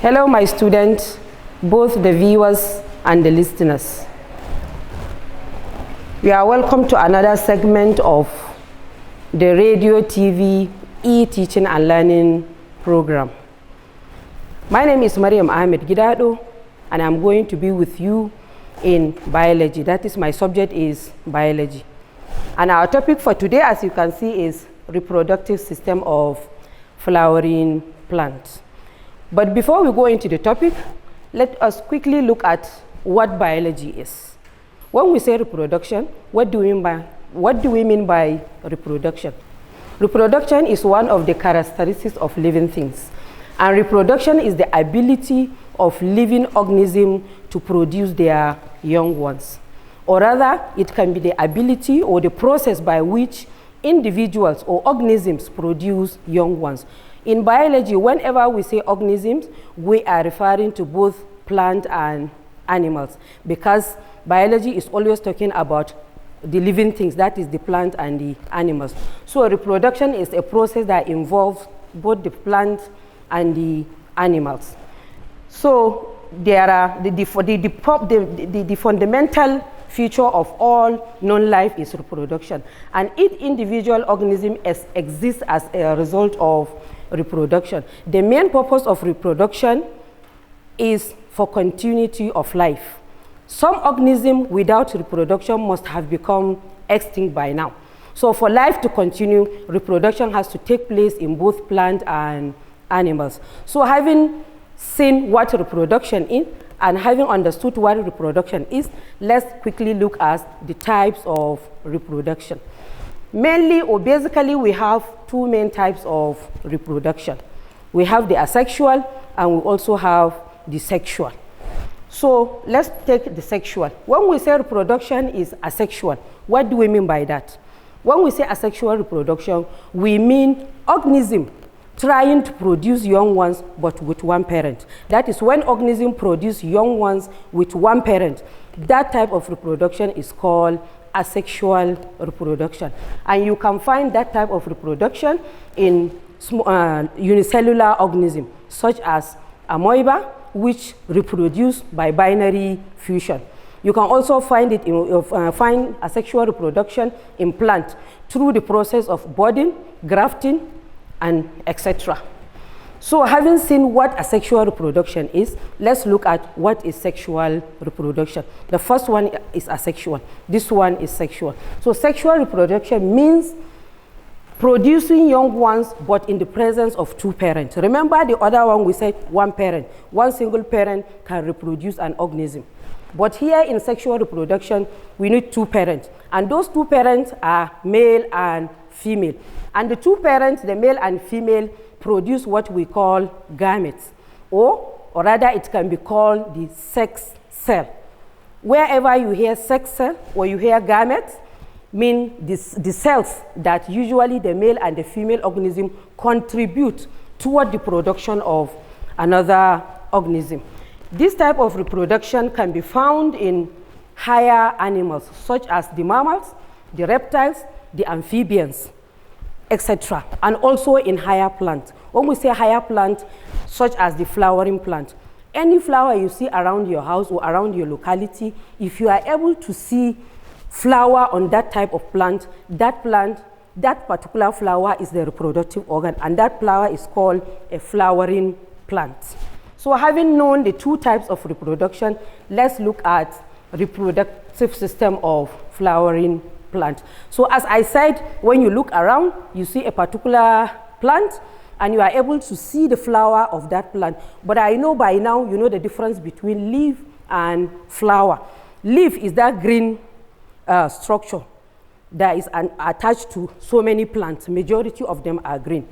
Hello, my students, both the viewers and the listeners. You are welcome to another segment of the Radio TV e-teaching and learning program. My name is Mariam Ahmed Gidado, and I'm going to be with you in biology. That is, my subject is biology. And our topic for today, as you can see, is reproductive system of flowering plants. But before we go into the topic, let us quickly look at what biology is. When we say reproduction, what do we mean by reproduction? Reproduction is one of the characteristics of living things. And reproduction is the ability of living organisms to produce their young ones. Or rather, it can be the ability or the process by which individuals or organisms produce young ones. In biology, whenever we say organisms, we are referring to both plant and animals, because biology is always talking about the living things, that is the plant and the animals. So reproduction is a process that involves both the plant and the animals. So there are the fundamental feature of all non-life is reproduction, and each individual organism exists as a result of reproduction. The main purpose of reproduction is for continuity of life. Some organisms without reproduction must have become extinct by now. So for life to continue, reproduction has to take place in both plant and animals. So having seen what reproduction is and having understood what reproduction is, let's quickly look at the types of reproduction. Mainly or basically, we have two main types of reproduction. We have the asexual and we also have the sexual. So let's take the sexual. When we say reproduction is asexual, what do we mean by that? When we say asexual reproduction, we mean organism trying to produce young ones but with one parent. That is, when organisms produce young ones with one parent, that type of reproduction is called asexual reproduction. And you can find that type of reproduction in unicellular organisms, such as amoeba, which reproduce by binary fusion. You can also find it find asexual reproduction in plants through the process of budding, grafting, and etc. So having seen what asexual reproduction is, let's look at what is sexual reproduction. The first one is asexual. This one is sexual. So sexual reproduction means producing young ones but in the presence of two parents. Remember the other one we said one parent. One single parent can reproduce an organism. But here in sexual reproduction, we need two parents. And those two parents are male and female. And the two parents, the male and female, produce what we call gametes, or rather it can be called the sex cell. Wherever you hear sex cell or you hear gametes, mean the cells that usually the male and the female organism contribute toward the production of another organism. This type of reproduction can be found in higher animals, such as the mammals, the reptiles, the amphibians, etc., and also in higher plants. When we say higher plant, such as the flowering plant, any flower you see around your house or around your locality, if you are able to see flower on that type of plant, that particular flower is the reproductive organ, and that flower is called a flowering plant. So having known the two types of reproduction, let's look at reproductive system of flowering plant. So as I said, when you look around, you see a particular plant and you are able to see the flower of that plant. But I know by now you know the difference between leaf and flower. Leaf is that green structure that is attached to so many plants. Majority of them are green.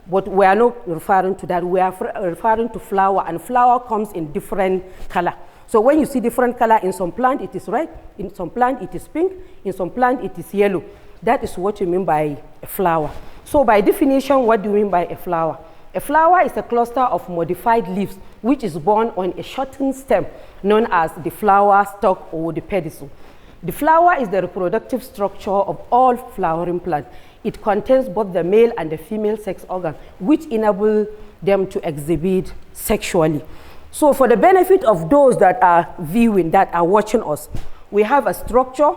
But we are not referring to that. We are referring to flower, and flower comes in different color. So when you see different color, in some plant it is red, in some plant it is pink, in some plant it is yellow. That is what you mean by a flower. So by definition, what do you mean by a flower? A flower is a cluster of modified leaves which is borne on a shortened stem known as the flower stalk or the pedicel. The flower is the reproductive structure of all flowering plants. It contains both the male and the female sex organs, which enable them to exhibit sexually. So for the benefit of those that are viewing, that are watching us, we have a structure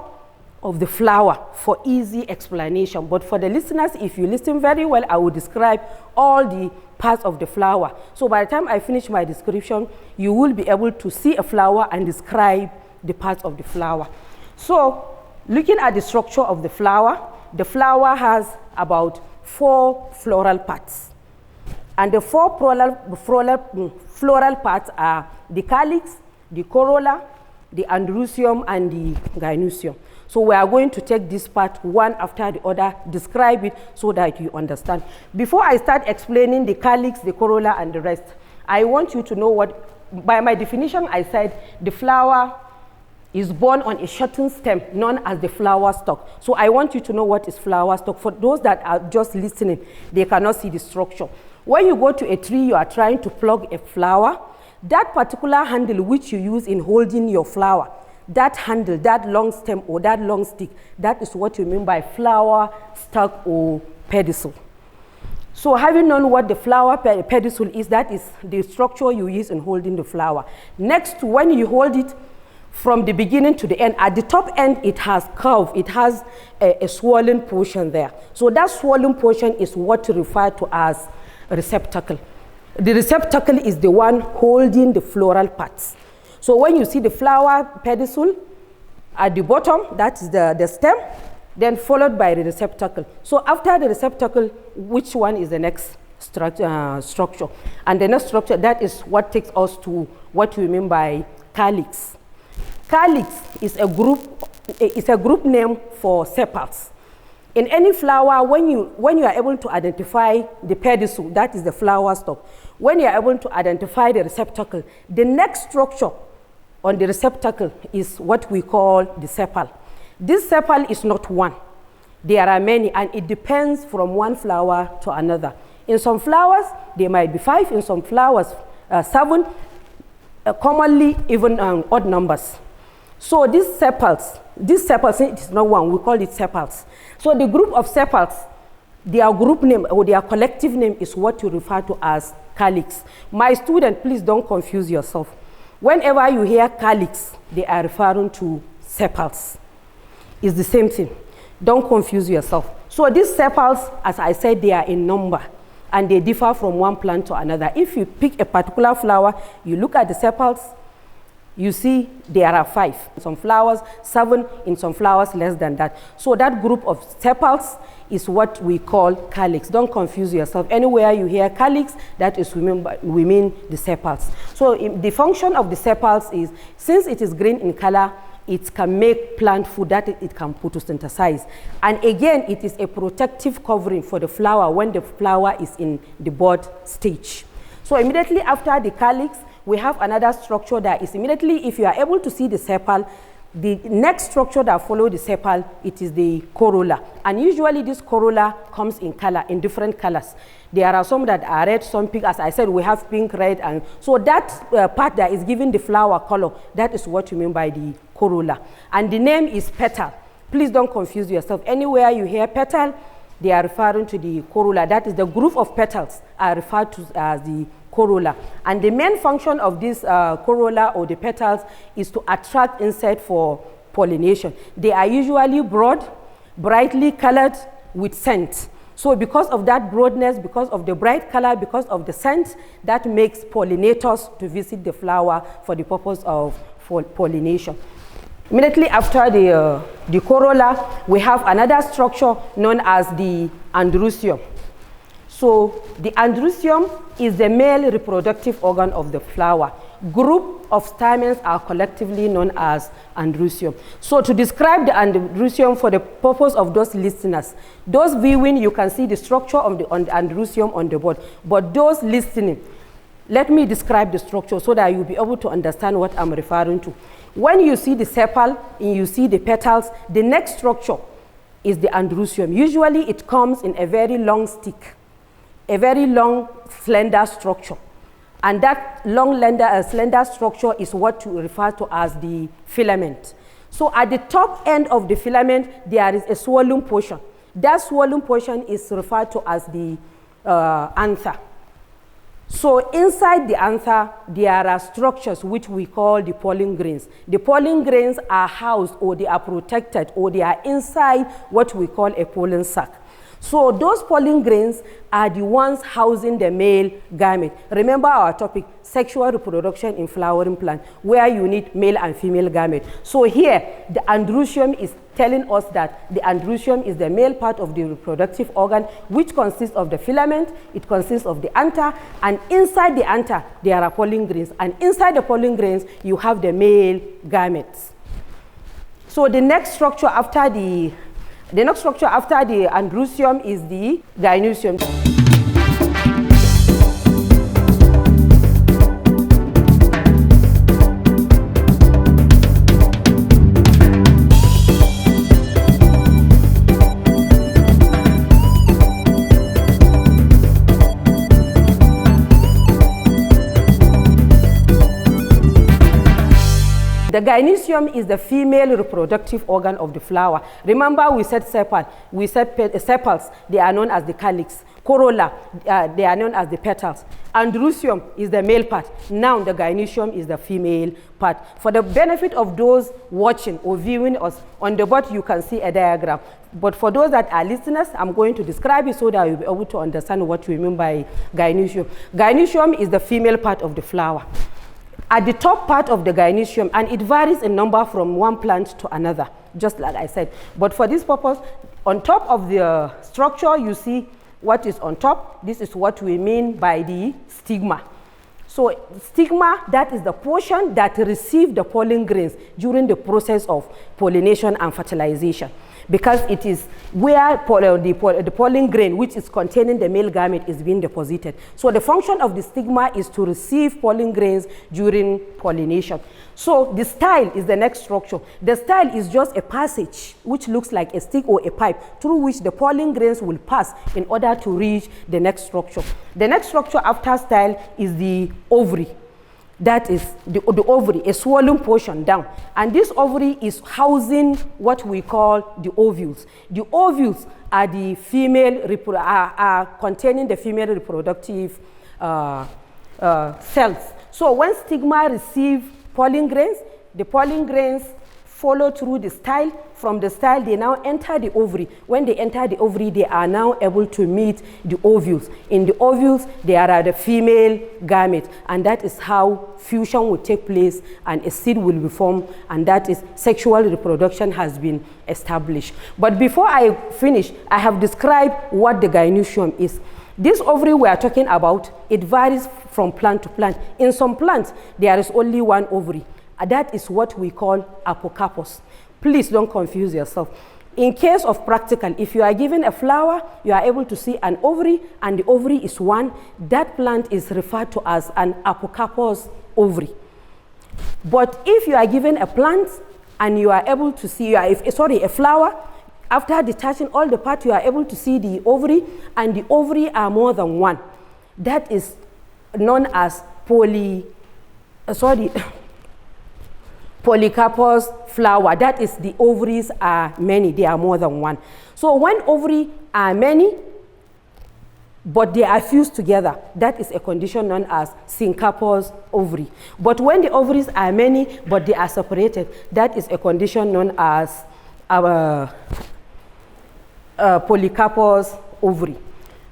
of the flower for easy explanation. But for the listeners, if you listen very well, I will describe all the parts of the flower. So by the time I finish my description, you will be able to see a flower and describe the parts of the flower. So looking at the structure of the flower has about 4 floral parts. And the 4 floral parts are the calyx, the corolla, the androecium, and the gynoecium. So we are going to take this part one after the other, describe it so that you understand. Before I start explaining the calyx, the corolla, and the rest, I want you to know what, by my definition, I said the flower is born on a shortened stem known as the flower stalk. So I want you to know what is flower stalk. For those that are just listening, they cannot see the structure. When you go to a tree, you are trying to pluck a flower, that particular handle which you use in holding your flower, that handle, that long stem or that long stick, that is what you mean by flower stalk or pedicel. So having known what the flower pedicel is, that is the structure you use in holding the flower. Next, when you hold it from the beginning to the end, at the top end it has curve, it has a swollen portion there. So that swollen portion is what we refer to as a receptacle. The receptacle is the one holding the floral parts. So when you see the flower pedicel at the bottom, that is the stem, then followed by the receptacle. So after the receptacle, which one is the next structure? And the next structure, that is what takes us to what we mean by calyx. Calyx is a group name for sepals. In any flower, when you are able to identify the pedicel, that is the flower stalk, when you are able to identify the receptacle, the next structure on the receptacle is what we call the sepal. This sepal is not one. There are many, and it depends from one flower to another. In some flowers, there might be 5, in some flowers, 7, commonly even odd numbers. So these sepals, it is not one, we call it sepals. So the group of sepals, their group name or their collective name is what you refer to as calyx. My student, please don't confuse yourself. Whenever you hear calyx, they are referring to sepals. It's the same thing. Don't confuse yourself. So these sepals, as I said, they are in number and they differ from one plant to another. If you pick a particular flower, you look at the sepals, you see there are 5. In some flowers, 7, in some flowers less than that. So that group of sepals is what we call calyx. Don't confuse yourself. Anywhere you hear calyx, that is we mean the sepals. So the function of the sepals is, since it is green in color, it can make plant food that it can photosynthesize. And again, it is a protective covering for the flower when the flower is in the bud stage. So immediately after the calyx, we have another structure that is immediately, if you are able to see the sepal, the next structure that follows the sepal, it is the corolla. And usually this corolla comes in color, in different colors. There are some that are red, some pink. As I said, we have pink, red, and so that part that is giving the flower color, that is what you mean by the corolla. And the name is petal. Please don't confuse yourself. Anywhere you hear petal, they are referring to the corolla. That is the group of petals are referred to as the corolla. And the main function of this corolla or the petals is to attract insects for pollination. They are usually broad, brightly colored with scent. So because of that broadness, because of the bright color, because of the scent, that makes pollinators to visit the flower for the purpose of pollination. Immediately after the corolla, we have another structure known as the androecium. So the androecium is the male reproductive organ of the flower. Group of stamens are collectively known as androecium. So to describe the androecium for the purpose of those listeners, those viewing, you can see the structure of the androecium on the board. But those listening, let me describe the structure so that you'll be able to understand what I'm referring to. When you see the sepal and you see the petals, the next structure is the androecium. Usually it comes in a very long stick, a very long, slender structure. And that long, slender structure is what we refer to as the filament. So at the top end of the filament, there is a swollen portion. That swollen portion is referred to as the anther. So inside the anther, there are structures which we call the pollen grains. The pollen grains are housed, or they are protected, or they are inside what we call a pollen sac. So those pollen grains are the ones housing the male gamete. Remember our topic, sexual reproduction in flowering plant, where you need male and female gamete. So here, the androecium is telling us that the androecium is the male part of the reproductive organ, which consists of the filament, it consists of the anther, and inside the anther, there are pollen grains. And inside the pollen grains, you have the male gametes. So the next structure after the androecium is the gynoecium. The gynoecium is the female reproductive organ of the flower. Remember, we said sepal. We said sepals, they are known as the calyx. Corolla, they are known as the petals. Androecium is the male part. Now the gynoecium is the female part. For the benefit of those watching or viewing us, on the board you can see a diagram. But for those that are listeners, I'm going to describe it so that you'll be able to understand what we mean by gynoecium. Gynoecium is the female part of the flower. At the top part of the gynoecium, and it varies in number from one plant to another, just like I said. But for this purpose, on top of the structure, you see what is on top. This is what we mean by the stigma. So stigma, that is the portion that receives the pollen grains during the process of pollination and fertilization, because it is where the pollen grain, which is containing the male gamete, is being deposited. So the function of the stigma is to receive pollen grains during pollination. So the style is the next structure. The style is just a passage which looks like a stick or a pipe through which the pollen grains will pass in order to reach the next structure. The next structure after style is the ovary. That is the ovary, a swollen portion down. And this ovary is housing what we call the ovules. The ovules are the female, are containing the female reproductive cells. So when stigma receive pollen grains, the pollen grains follow through the style. From the style, they now enter the ovary. When they enter the ovary, they are now able to meet the ovules. In the ovules, there are the female gamete, and that is how fusion will take place and a seed will be formed, and that is sexual reproduction has been established. But before I finish, I have described what the gynoecium is. This ovary we are talking about, it varies from plant to plant. In some plants, there is only one ovary. That is what we call apocarpus. Please don't confuse yourself. In case of practical, if you are given a flower, you are able to see an ovary, and the ovary is one. That plant is referred to as an apocarpus ovary. But if you are given a plant and you are able to see, a flower, after detaching all the parts, you are able to see the ovary, and the ovary are more than one. That is known as polycarpus flower. That is, the ovaries are many, they are more than one. So when ovaries are many, but they are fused together, that is a condition known as syncarpous ovary. But when the ovaries are many, but they are separated, that is a condition known as polycarpous ovary.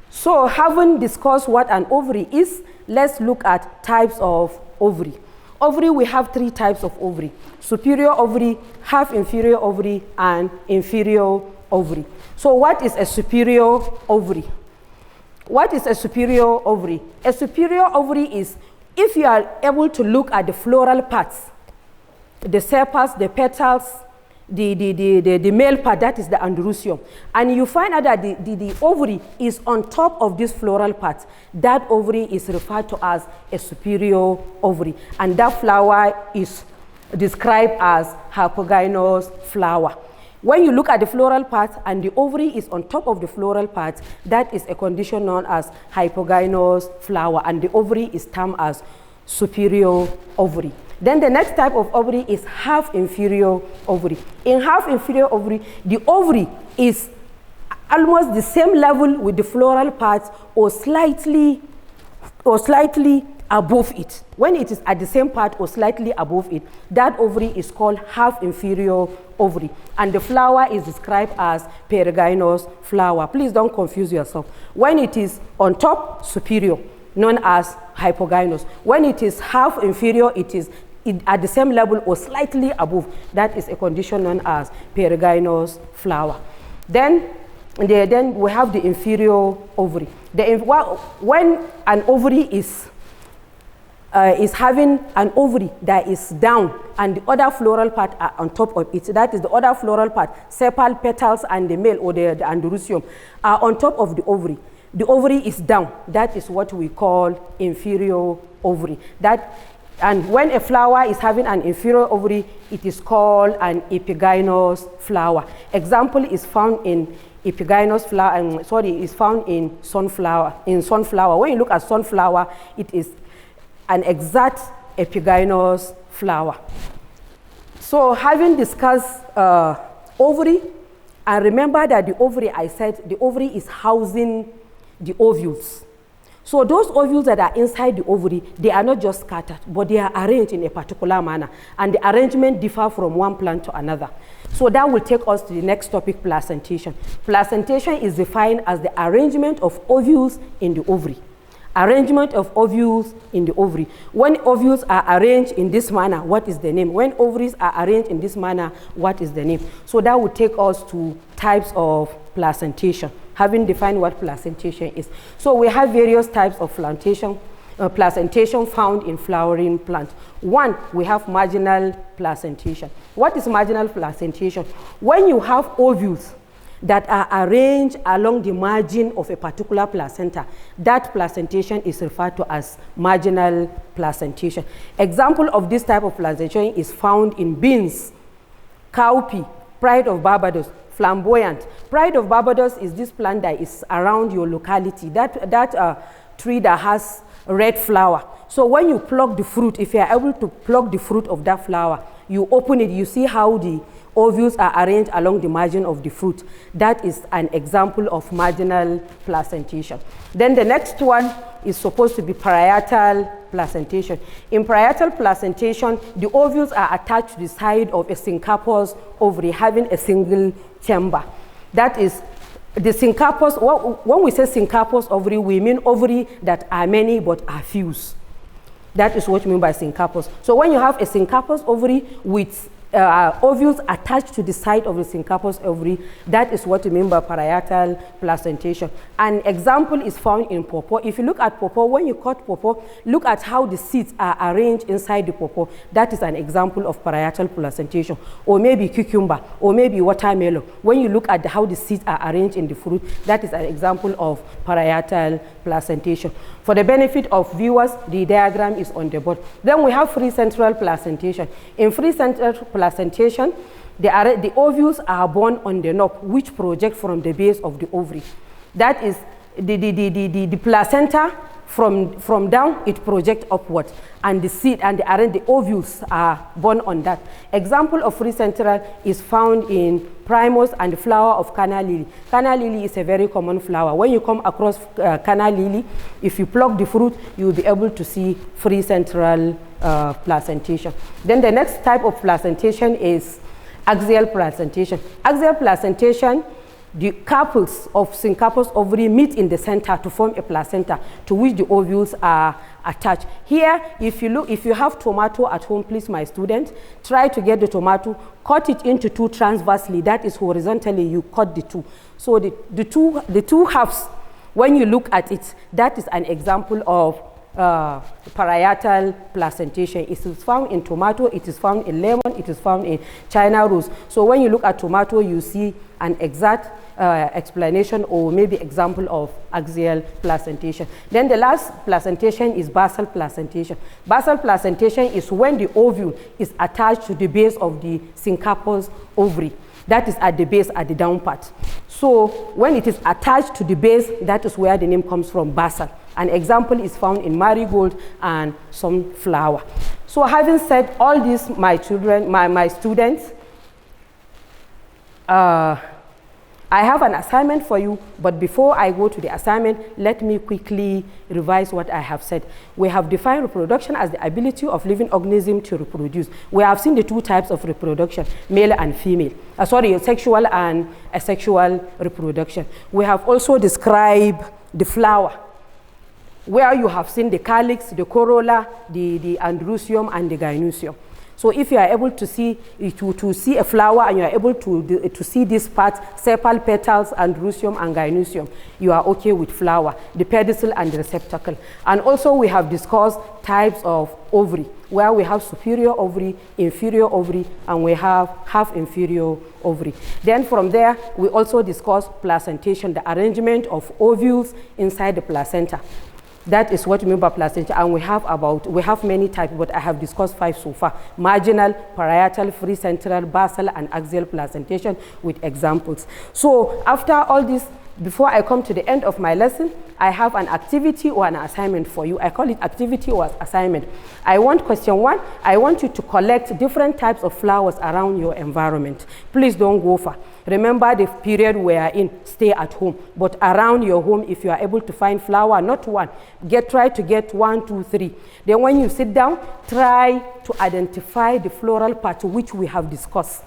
So having discussed what an ovary is, let's look at types of ovary. Ovary, we have three types of ovary: superior ovary, half inferior ovary, and inferior ovary. So what is a superior ovary? What is a superior ovary? A superior ovary is if you are able to look at the floral parts, the sepals, the petals, the male part, that is the androecium, and you find out that the ovary is on top of this floral part, that ovary is referred to as a superior ovary, and that flower is described as hypogynous flower. When you look at the floral part and the ovary is on top of the floral part, that is a condition known as hypogynous flower, and the ovary is termed as superior ovary. Then the next type of ovary is half inferior ovary. In half inferior ovary, the ovary is almost the same level with the floral parts or slightly above it. When it is at the same part or slightly above it, that ovary is called half inferior ovary. And the flower is described as perigynous flower. Please don't confuse yourself. When it is on top, superior, known as hypogynous. When it is half inferior, it is at the same level or slightly above. That is a condition known as perigynous flower. Then we have the inferior ovary. When an ovary is having an ovary that is down and the other floral part are on top of it, that is the other floral part, sepal, petals, and the male or the androecium are on top of the ovary. The ovary is down. That is what we call inferior ovary. And when a flower is having an inferior ovary, it is called an epigynous flower. Example is found in epigynous flower, is found in sunflower. When you look at sunflower, it is an exact epigynous flower. So having discussed ovary, and remember that the ovary, I said the ovary is housing the ovules. So those ovules that are inside the ovary, they are not just scattered, but they are arranged in a particular manner, and the arrangement differ from one plant to another. So that will take us to the next topic, placentation. Placentation is defined as the arrangement of ovules in the ovary. Arrangement of ovules in the ovary. When ovules are arranged in this manner, what is the name? When ovaries are arranged in this manner, what is the name? So that will take us to types of placentation, having defined what placentation is. So we have various types of placentation found in flowering plants. One, we have marginal placentation. What is marginal placentation? When you have ovules that are arranged along the margin of a particular placenta, that placentation is referred to as marginal placentation. Example of this type of placentation is found in beans, cowpea, pride of Barbados, flamboyant. Pride of Barbados is this plant that is around your locality, that tree that has red flower. So when you pluck the fruit, if you are able to pluck the fruit of that flower, you open it, you see how the ovules are arranged along the margin of the fruit. That is an example of marginal placentation. Then the next one is supposed to be parietal placentation. In parietal placentation, the ovules are attached to the side of a syncarpous ovary having a single chamber. That is the syncarpous. When we say syncarpous ovary, we mean ovary that are many but are fused. That is what we mean by syncarpous. So when you have a syncarpous ovary with ovules attached to the side of the syncarpous ovary, that is what we mean by parietal placentation. An example is found in pawpaw. If you look at pawpaw, when you cut pawpaw, look at how the seeds are arranged inside the pawpaw. That is an example of parietal placentation. Or maybe cucumber, or maybe watermelon. When you look at how the seeds are arranged in the fruit, that is an example of parietal placentation. For the benefit of viewers, the diagram is on the board. Then we have free central placentation. In free central placentation, the ovules are borne on the knob, which project from the base of the ovary. That is the placenta from down, it projects upward, and the seed and the ovules are born on that. Example of free central is found in primrose and the flower of canna lily. Canna lily is a very common flower. When you come across canna lily, if you pluck the fruit, you will be able to see free central placentation. Then the next type of placentation is axial placentation. Axial placentation, the carpels of syncarpous ovary meet in the center to form a placenta to which the ovules are attached. Here, if you have tomato at home, please, my students, try to get the tomato, cut it into two transversely, that is horizontally, you cut the two. So the two halves, when you look at it, that is an example of parietal placentation. It is found in tomato, it is found in lemon, it is found in China rose. So when you look at tomato, you see an exact explanation or maybe example of axial placentation. Then the last placentation is basal placentation. Basal placentation is when the ovule is attached to the base of the syncarpous ovary. That is at the base, at the down part. So when it is attached to the base, that is where the name comes from, basal. An example is found in marigold and sunflower. So having said all this, my students, I have an assignment for you, but before I go to the assignment, let me quickly revise what I have said. We have defined reproduction as the ability of living organism to reproduce. We have seen the two types of reproduction, male and female. Sexual and asexual reproduction. We have also described the flower, where you have seen the calyx, the corolla, the androecium, and the gynoecium. So if you are able to see a flower and you are able to see this part, sepal, petals, androecium, and gynoecium, you are okay with flower, the pedicel and the receptacle. And also we have discussed types of ovary, where we have superior ovary, inferior ovary, and we have half inferior ovary. Then from there, we also discuss placentation, the arrangement of ovules inside the placenta. That is what we mean by placentation, and we have many types, but I have discussed 5 so far: marginal, parietal, free central, basal, and axial placentation with examples. So after all this, before I come to the end of my lesson, I have an activity or an assignment for you. I call it activity or assignment. I want question 1, I want you to collect different types of flowers around your environment. Please don't go far. Remember the period we are in, stay at home. But around your home, if you are able to find flower, not one, try to get 1, 2, 3. Then when you sit down, try to identify the floral part which we have discussed.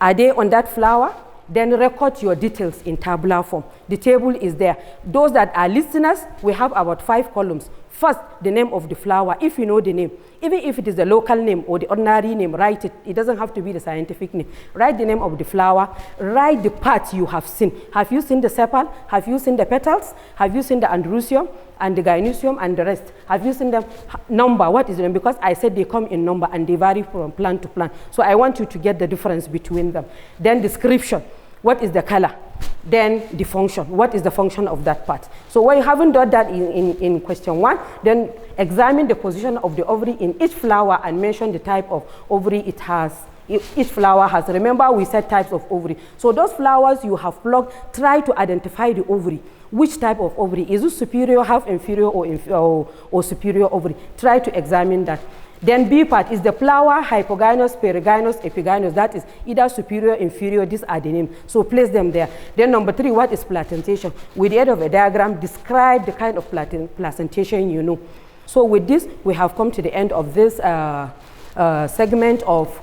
Are they on that flower? Then record your details in tabular form. The table is there. Those that are listeners, we have about 5 columns. First, the name of the flower, if you know the name. Even if it is the local name or the ordinary name, write it. It doesn't have to be the scientific name. Write the name of the flower. Write the part you have seen. Have you seen the sepal? Have you seen the petals? Have you seen the androecium and the gynoecium and the rest? Have you seen them? Number, what is the name? Because I said they come in number and they vary from plant to plant. So I want you to get the difference between them. Then description. What is the color? Then the function. What is the function of that part? So when you haven't done that in question 1, then examine the position of the ovary in each flower and mention the type of ovary it has. Each flower has. Remember, we said types of ovary. So those flowers you have plucked, try to identify the ovary. Which type of ovary? Is it superior, half inferior, or superior ovary? Try to examine that. Then B part is the flower, hypogynous, perigynous, epigynous. That is either superior, inferior. These are the names. So place them there. Then number 3, what is placentation? With the aid of a diagram, describe the kind of placentation you know. So with this, we have come to the end of this segment of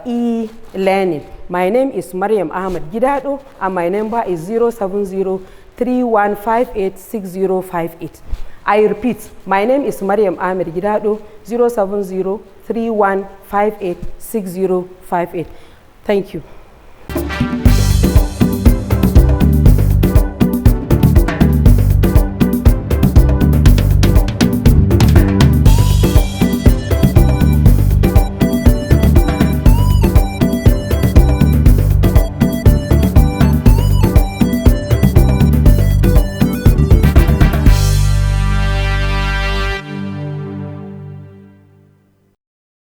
e-learning. My name is Mariam Ahmed Gidado, and my number is 070-3158-6058. I repeat, my name is Mariam Ahmed Gidado, 070-3158-6058. Thank you.